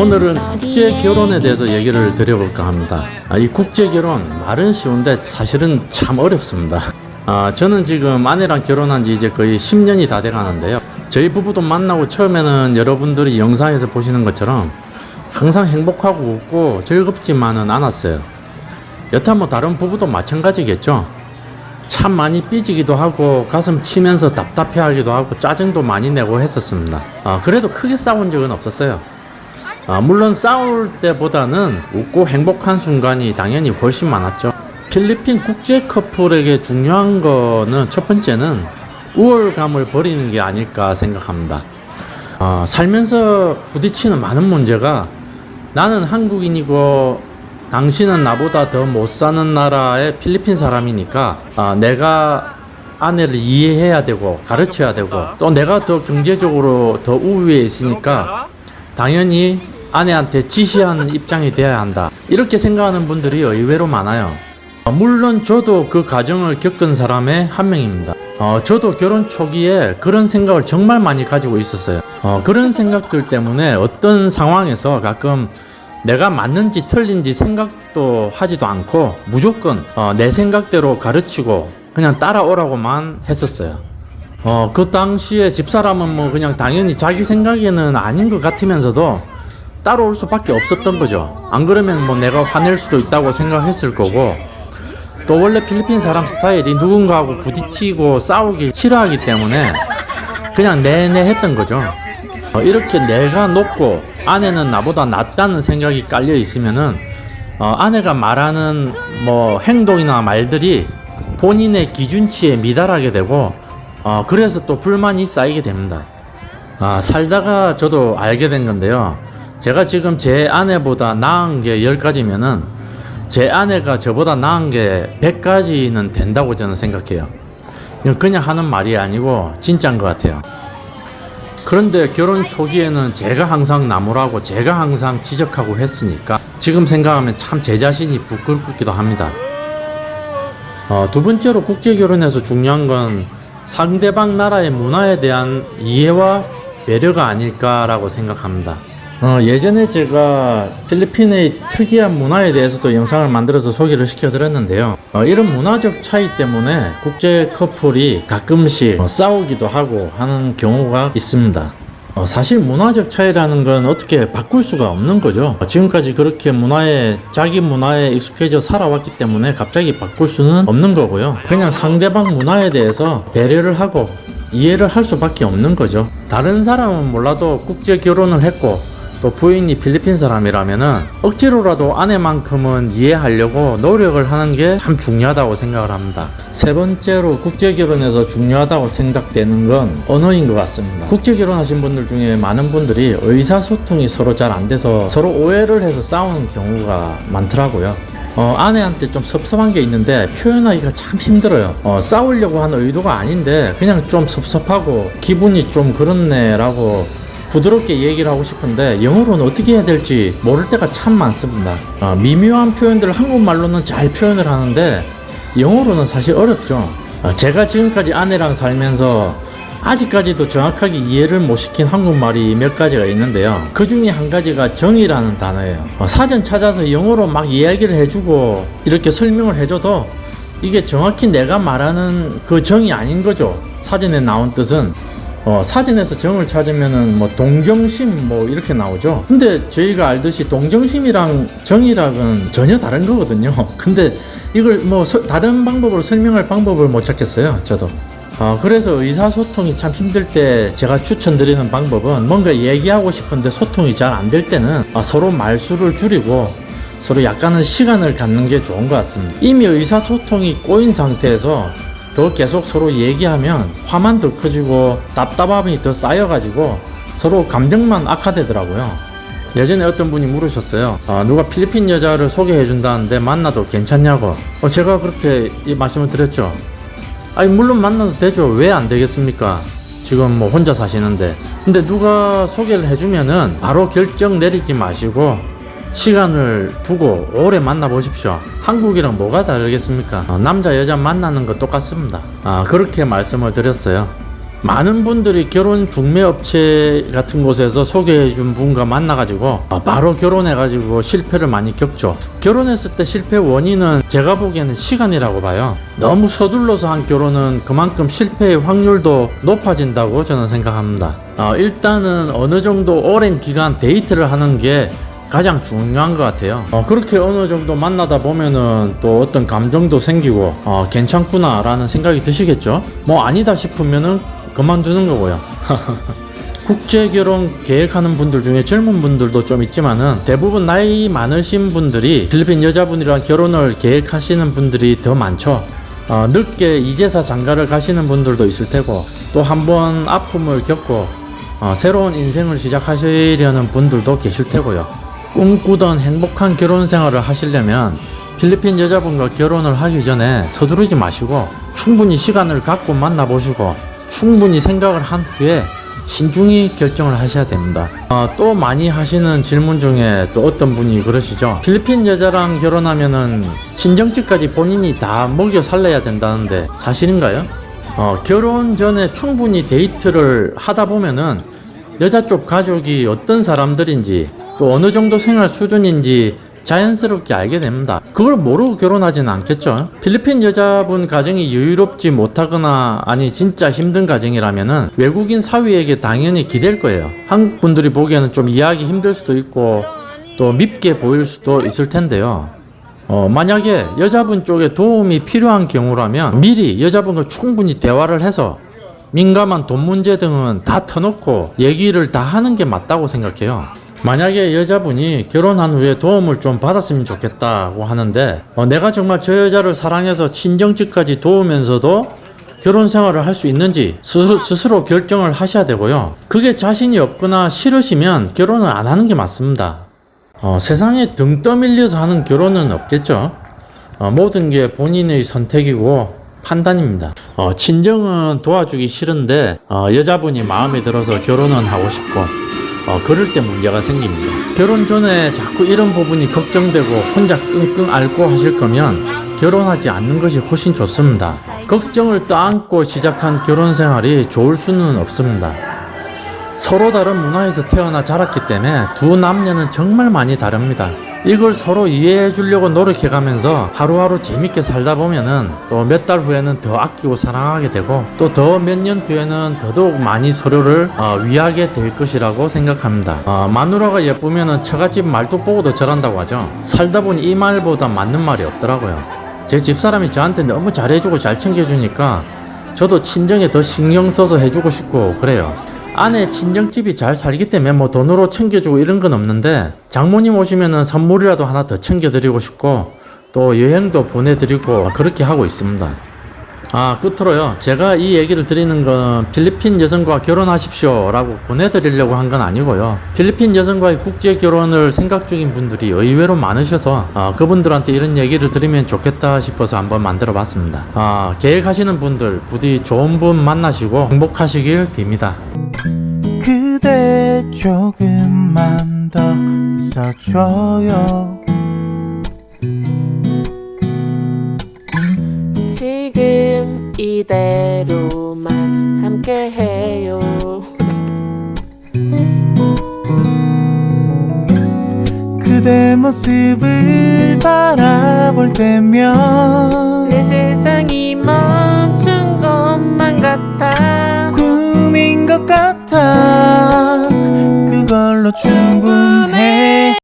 오늘은 국제 결혼에 대해서 얘기를 드려볼까 합니다. 이 국제 결혼 말은 쉬운데 사실은 참 어렵습니다. 저는 지금 아내랑 결혼한 지 이제 거의 10년이 다 돼가는데요. 저희 부부도 만나고 처음에는 여러분들이 영상에서 보시는 것처럼 항상 행복하고 웃고 즐겁지만은 않았어요. 여타 뭐 다른 부부도 마찬가지겠죠. 참 많이 삐지기도 하고 가슴 치면서 답답해하기도 하고 짜증도 많이 내고 했었습니다. 그래도 크게 싸운 적은 없었어요. 물론 싸울 때보다는 웃고 행복한 순간이 당연히 훨씬 많았죠. 필리핀 국제 커플에게 중요한 거는 첫 번째는 우월감을 버리는 게 아닐까 생각합니다. 살면서 부딪히는 많은 문제가 나는 한국인이고 당신은 나보다 더 못 사는 나라의 필리핀 사람이니까 내가 아내를 이해해야 되고 가르쳐야 되고 또 내가 더 경제적으로 더 우위에 있으니까 당연히 아내한테 지시하는 입장이 되어야 한다, 이렇게 생각하는 분들이 의외로 많아요. 물론 저도 그 과정을 겪은 사람의 한 명입니다. 저도 결혼 초기에 그런 생각을 정말 많이 가지고 있었어요. 그런 생각들 때문에 어떤 상황에서 가끔 내가 맞는지 틀린지 생각도 하지도 않고 무조건 내 생각대로 가르치고 그냥 따라오라고만 했었어요. 그 당시에 집사람은 뭐 그냥 당연히 자기 생각에는 아닌 것 같으면서도 따라올 수밖에 없었던 거죠. 안 그러면 뭐 내가 화낼 수도 있다고 생각했을 거고, 또 원래 필리핀 사람 스타일이 누군가하고 부딪히고 싸우기 싫어하기 때문에 그냥 내내 했던 거죠. 이렇게 내가 높고 아내는 나보다 낫다는 생각이 깔려 있으면은 아내가 말하는 뭐 행동이나 말들이 본인의 기준치에 미달하게 되고 그래서 또 불만이 쌓이게 됩니다. 살다가 저도 알게 된 건데요. 제가 지금 제 아내보다 나은 게 10가지면은 제 아내가 저보다 나은 게 100가지는 된다고 저는 생각해요. 이건 그냥 하는 말이 아니고 진짜인 것 같아요. 그런데 결혼 초기에는 제가 항상 나무라고 제가 항상 지적하고 했으니까 지금 생각하면 참 제 자신이 부끄럽기도 합니다. 두 번째로 국제 결혼에서 중요한 건 상대방 나라의 문화에 대한 이해와 배려가 아닐까라고 생각합니다. 예전에 제가 필리핀의 특이한 문화에 대해서도 영상을 만들어서 소개를 시켜드렸는데요. 이런 문화적 차이 때문에 국제 커플이 가끔씩 싸우기도 하고 하는 경우가 있습니다. 사실 문화적 차이라는 건 어떻게 바꿀 수가 없는 거죠. 지금까지 그렇게 자기 문화에 익숙해져 살아왔기 때문에 갑자기 바꿀 수는 없는 거고요. 그냥 상대방 문화에 대해서 배려를 하고 이해를 할 수밖에 없는 거죠. 다른 사람은 몰라도 국제 결혼을 했고 또 부인이 필리핀 사람이라면은 억지로라도 아내만큼은 이해하려고 노력을 하는 게 참 중요하다고 생각을 합니다. 세 번째로 국제 결혼에서 중요하다고 생각되는 건 언어인 것 같습니다. 국제 결혼하신 분들 중에 많은 분들이 의사소통이 서로 잘 안 돼서 서로 오해를 해서 싸우는 경우가 많더라고요. 아내한테 좀 섭섭한 게 있는데 표현하기가 참 힘들어요. 싸우려고 하는 의도가 아닌데 그냥 좀 섭섭하고 기분이 좀 그렇네 라고 부드럽게 얘기를 하고 싶은데 영어로는 어떻게 해야 될지 모를 때가 참 많습니다. 미묘한 표현들을 한국말로는 잘 표현을 하는데 영어로는 사실 어렵죠. 제가 지금까지 아내랑 살면서 아직까지도 정확하게 이해를 못 시킨 한국말이 몇 가지가 있는데요. 그 중에 한 가지가 정이라는 단어예요. 사전 찾아서 영어로 막 이야기를 해주고 이렇게 설명을 해줘도 이게 정확히 내가 말하는 그 정이 아닌 거죠. 사전에 나온 뜻은 사전에서 정을 찾으면은 뭐 동정심 뭐 이렇게 나오죠. 근데 저희가 알듯이 동정심이랑 정이랑은 전혀 다른 거거든요. 근데 이걸 뭐 다른 방법으로 설명할 방법을 못 찾겠어요, 저도. 그래서 의사소통이 참 힘들 때 제가 추천드리는 방법은 뭔가 얘기하고 싶은데 소통이 잘 안 될 때는 서로 말수를 줄이고 서로 약간은 시간을 갖는 게 좋은 것 같습니다. 이미 의사소통이 꼬인 상태에서 더 계속 서로 얘기하면 화만 더 커지고 답답함이 더 쌓여가지고 서로 감정만 악화되더라고요. 예전에 어떤 분이 물으셨어요. 누가 필리핀 여자를 소개해준다는데 만나도 괜찮냐고. 제가 그렇게 이 말씀을 드렸죠. 물론 만나도 되죠. 왜 안 되겠습니까? 지금 뭐 혼자 사시는데. 근데 누가 소개를 해주면은 바로 결정 내리지 마시고 시간을 두고 오래 만나보십시오. 한국이랑 뭐가 다르겠습니까? 남자 여자 만나는 거 똑같습니다. 그렇게 말씀을 드렸어요. 많은 분들이 결혼 중매업체 같은 곳에서 소개해준 분과 만나가지고 바로 결혼해가지고 실패를 많이 겪죠. 결혼했을 때 실패 원인은 제가 보기에는 시간이라고 봐요. 너무 서둘러서 한 결혼은 그만큼 실패의 확률도 높아진다고 저는 생각합니다. 일단은 어느 정도 오랜 기간 데이트를 하는 게 가장 중요한 것 같아요. 그렇게 어느 정도 만나다 보면은 또 어떤 감정도 생기고 괜찮구나 라는 생각이 드시겠죠. 뭐 아니다 싶으면은 그만두는 거고요. 국제 결혼 계획하는 분들 중에 젊은 분들도 좀 있지만은 대부분 나이 많으신 분들이 필리핀 여자분이랑 결혼을 계획하시는 분들이 더 많죠. 늦게 이제사 장가를 가시는 분들도 있을 테고, 또 한 번 아픔을 겪고 새로운 인생을 시작하시려는 분들도 계실 테고요. 꿈꾸던 행복한 결혼 생활을 하시려면 필리핀 여자분과 결혼을 하기 전에 서두르지 마시고 충분히 시간을 갖고 만나보시고 충분히 생각을 한 후에 신중히 결정을 하셔야 됩니다. 또 많이 하시는 질문 중에 또 어떤 분이 그러시죠. 필리핀 여자랑 결혼하면은 친정집까지 본인이 다 먹여 살려야 된다는데 사실인가요? 결혼 전에 충분히 데이트를 하다 보면은 여자 쪽 가족이 어떤 사람들인지 또 어느 정도 생활 수준인지 자연스럽게 알게 됩니다. 그걸 모르고 결혼하지는 않겠죠. 필리핀 여자분 가정이 여유롭지 못하거나 아니 진짜 힘든 가정이라면은 외국인 사위에게 당연히 기댈 거예요. 한국 분들이 보기에는 좀 이해하기 힘들 수도 있고 또 밉게 보일 수도 있을 텐데요. 만약에 여자분 쪽에 도움이 필요한 경우라면 미리 여자분과 충분히 대화를 해서 민감한 돈 문제 등은 다 터놓고 얘기를 다 하는 게 맞다고 생각해요. 만약에 여자분이 결혼한 후에 도움을 좀 받았으면 좋겠다고 하는데 내가 정말 저 여자를 사랑해서 친정집까지 도우면서도 결혼 생활을 할 수 있는지 스스로 결정을 하셔야 되고요. 그게 자신이 없거나 싫으시면 결혼을 안 하는 게 맞습니다. 세상에 등 떠밀려서 하는 결혼은 없겠죠. 모든 게 본인의 선택이고 판단입니다. 친정은 도와주기 싫은데 여자분이 마음에 들어서 결혼은 하고 싶고 그럴 때 문제가 생깁니다. 결혼 전에 자꾸 이런 부분이 걱정되고 혼자 끙끙 앓고 하실 거면 결혼하지 않는 것이 훨씬 좋습니다. 걱정을 떠안고 시작한 결혼 생활이 좋을 수는 없습니다. 서로 다른 문화에서 태어나 자랐기 때문에 두 남녀는 정말 많이 다릅니다. 이걸 서로 이해해 주려고 노력해 가면서 하루하루 재밌게 살다 보면은 또 몇 달 후에는 더 아끼고 사랑하게 되고 또 더 몇 년 후에는 더더욱 많이 서로를 위하게 될 것이라고 생각합니다. 마누라가 예쁘면은 처갓집 말뚝 보고도 절한다고 하죠. 살다 보니 이 말보다 맞는 말이 없더라고요. 제 집사람이 저한테 너무 잘해주고 잘 챙겨주니까 저도 친정에 더 신경 써서 해주고 싶고 그래요. 아내 친정집이 잘 살기 때문에 뭐 돈으로 챙겨주고 이런 건 없는데 장모님 오시면은 선물이라도 하나 더 챙겨드리고 싶고 또 여행도 보내드리고 그렇게 하고 있습니다. 끝으로요, 제가 이 얘기를 드리는 건 필리핀 여성과 결혼하십시오 라고 보내드리려고 한 건 아니고요. 필리핀 여성과의 국제 결혼을 생각 중인 분들이 의외로 많으셔서 그분들한테 이런 얘기를 드리면 좋겠다 싶어서 한번 만들어 봤습니다. 계획하시는 분들 부디 좋은 분 만나시고 행복하시길 빕니다. 그대 조금만 더 있어줘요. 지금 이대로만 함께해요. 그대 모습을 바라볼 때면 내 세상이 멈춘 것만 같아. 꿈인 것 같아. 그걸로 충분해.